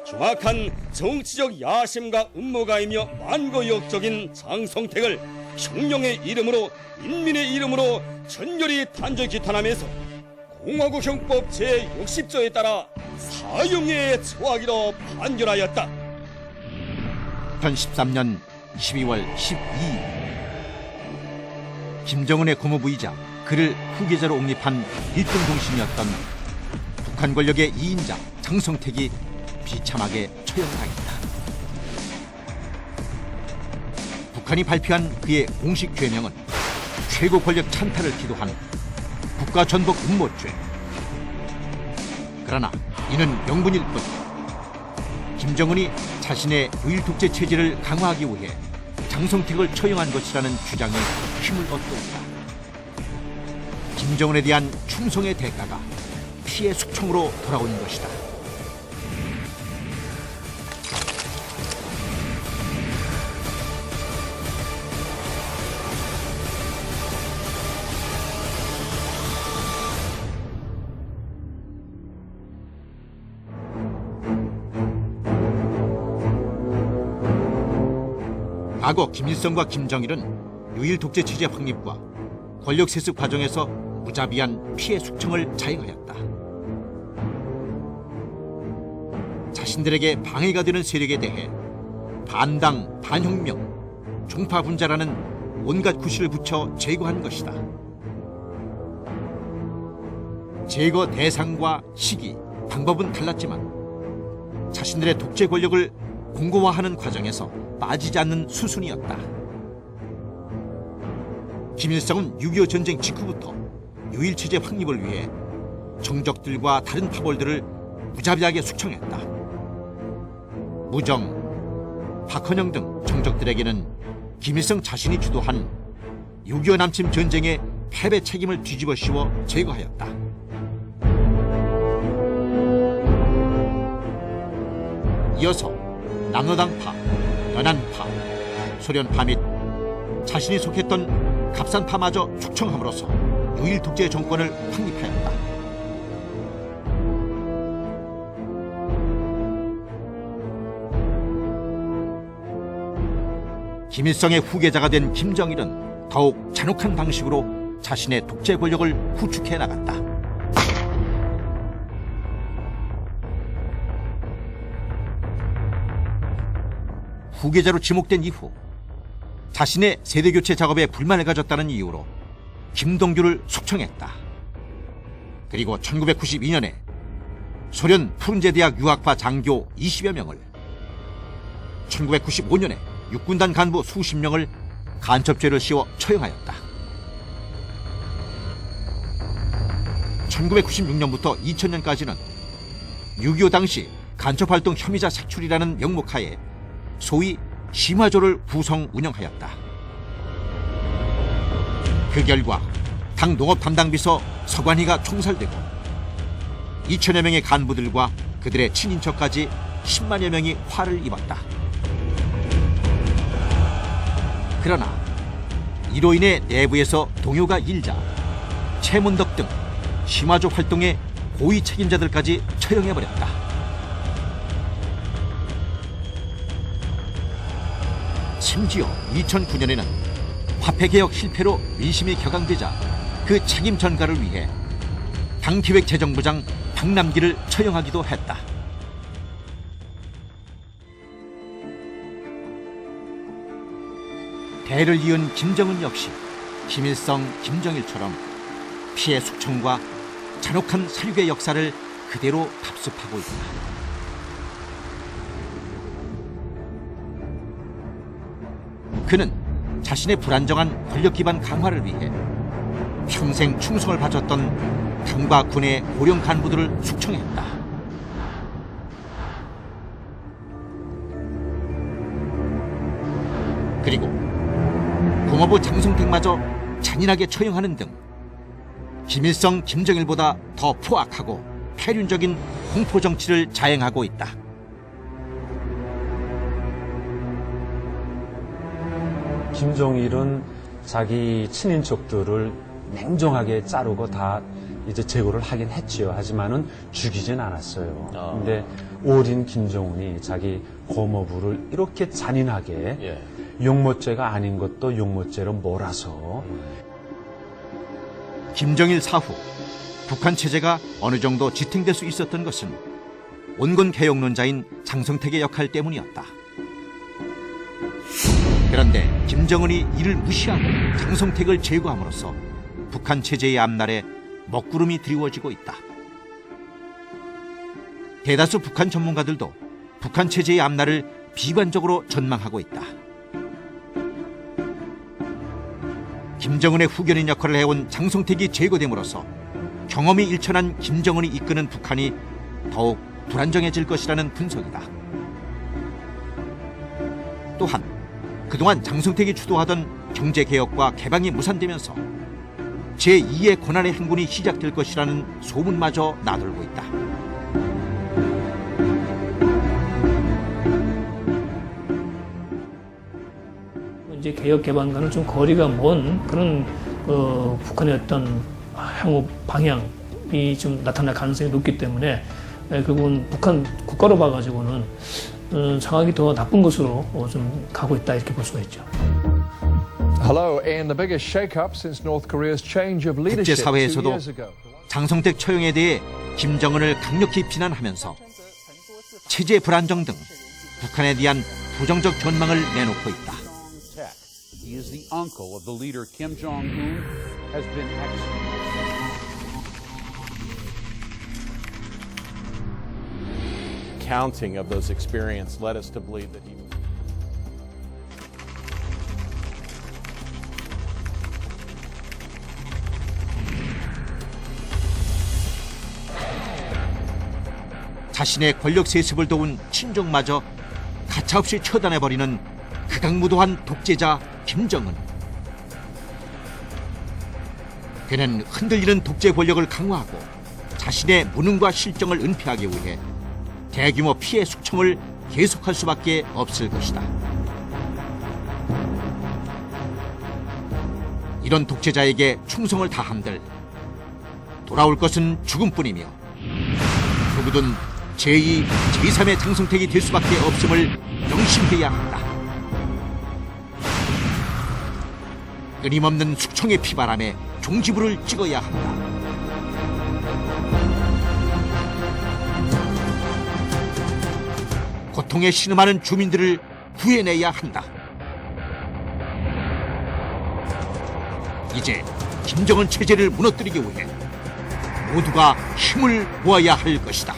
흉악한 정치적 야심과 음모가이며 만고역적인 장성택을 혁명의 이름으로 인민의 이름으로 전열이 단죄 기탄하면서 공화국 형법 제60조에 따라 사형에 처하기로 판결하였다. 2013년 12월 12일 김정은의 고모부이자 그를 후계자로 옹립한 일등동신이었던 북한 권력의 2인자 장성택이 비참하게 처형당했다. 북한이 발표한 그의 공식 죄명은 최고 권력 찬탈을 기도한 국가전복 음모죄. 그러나 이는 명분일 뿐 김정은이 자신의 유일 독재 체제를 강화하기 위해 장성택을 처형한 것이라는 주장에 힘을 얻고 있다. 김정은에 대한 충성의 대가가 피해 숙청으로 돌아온 것이다. 과거 김일성과 김정일은 유일 독재 체제 확립과 권력 세습 과정에서 무자비한 피해 숙청을 자행하였다. 자신들에게 방해가 되는 세력에 대해 반당, 반혁명, 종파분자라는 온갖 구실을 붙여 제거한 것이다. 제거 대상과 시기, 방법은 달랐지만 자신들의 독재 권력을 공고화하는 과정에서 빠지지 않는 수순이었다. 김일성은 6.25 전쟁 직후부터 유일체제 확립을 위해 정적들과 다른 파벌들을 무자비하게 숙청했다. 무정, 박헌영 등 정적들에게는 김일성 자신이 주도한 6.25 남침 전쟁의 패배 책임을 뒤집어 씌워 제거하였다. 이어서 남로당파, 연안파, 소련파 및 자신이 속했던 갑산파마저 숙청함으로써 유일 독재 정권을 확립하였다. 김일성의 후계자가 된 김정일은 더욱 잔혹한 방식으로 자신의 독재 권력을 후축해 나갔다. 후계자로 지목된 이후 자신의 세대교체 작업에 불만을 가졌다는 이유로 김동규를 숙청했다. 그리고 1992년에 소련 푸른제 대학 유학파 장교 20여 명을, 1995년에 육군단 간부 수십 명을 간첩죄를 씌워 처형하였다. 1996년부터 2000년까지는 6.25 당시 간첩활동 혐의자 색출이라는 명목하에 소위 심화조를 구성 운영하였다. 그 결과 당 농업담당비서 서관희가 총살되고 2천여 명의 간부들과 그들의 친인척까지 10만여 명이 화를 입었다. 그러나 이로 인해 내부에서 동요가 일자, 최문덕 등 심화조 활동의 고위 책임자들까지 처형해버렸다. 심지어 2009년에는 화폐개혁 실패로 민심이 격앙되자 그 책임 전가를 위해 당기획재정부장 박남기를 처형하기도 했다. 대를 이은 김정은 역시 김일성, 김정일처럼 피해 숙청과 잔혹한 살육의 역사를 그대로 답습하고 있다. 그는 자신의 불안정한 권력 기반 강화를 위해 평생 충성을 바쳤던 당과 군의 고령 간부들을 숙청했다. 그리고 공화부 장성택마저 잔인하게 처형하는 등 김일성, 김정일보다 더 포악하고 폐륜적인 공포 정치를 자행하고 있다. 김정일은 자기 친인척들을 냉정하게 자르고 다 이제 제거를 하긴 했지요. 하지만은 죽이진 않았어요. 근데 어린 김정은이 자기 고모부를 이렇게 잔인하게 용모죄가 아닌 것도 용모죄로 몰아서 김정일 사후 북한 체제가 어느 정도 지탱될 수 있었던 것은 온건 개혁론자인 장성택의 역할 때문이었다. 그런데 김정은이 이를 무시하고 장성택을 제거함으로써 북한 체제의 앞날에 먹구름이 드리워지고 있다. 대다수 북한 전문가들도 북한 체제의 앞날을 비관적으로 전망하고 있다. 김정은의 후견인 역할을 해온 장성택이 제거됨으로써 경험이 일천한 김정은이 이끄는 북한이 더욱 불안정해질 것이라는 분석이다. 또한 그동안 장성택이 주도하던 경제개혁과 개방이 무산되면서 제2의 고난의 행군이 시작될 것이라는 소문마저 나돌고 있다. 이제 개혁 개방과는 좀 거리가 먼 그런 북한의 어떤 향후 방향이 좀 나타날 가능성이 높기 때문에 결국은 북한 국가로 봐가지고는 상황이 더 나쁜 것으로 좀 가고 있다 이렇게 볼 수가 있죠. Hello, and the biggest shake-up since North Korea's change of leadership 2 국제사회에서도 years ago. 장성택 처형에 대해 김정은을 강력히 비난하면서 체제 불안정 등 북한에 대한 부정적 전망을 내놓고 있다. He is the uncle of the leader Kim Jong-un, has been executed. Counting of those experiences led us to believe that he was. 자신의 권력 세습을 도운 친족마저 가차없이 처단해버리는 극악무도한 독재자 김정은. 그는 흔들리는 독재 권력을 강화하고 자신의 무능과 실정을 은폐하기 위해 대규모 피해 숙청을 계속할 수밖에 없을 것이다. 이런 독재자에게 충성을 다한들 돌아올 것은 죽음뿐이며 누구든 제2, 제3의 장성택이 될 수밖에 없음을 명심해야 한다. 끊임없는 숙청의 피바람에 종지부를 찍어야 한다. 고통에 신음하는 주민들을 구해내야 한다. 이제 김정은 체제를 무너뜨리기 위해 모두가 힘을 모아야 할 것이다.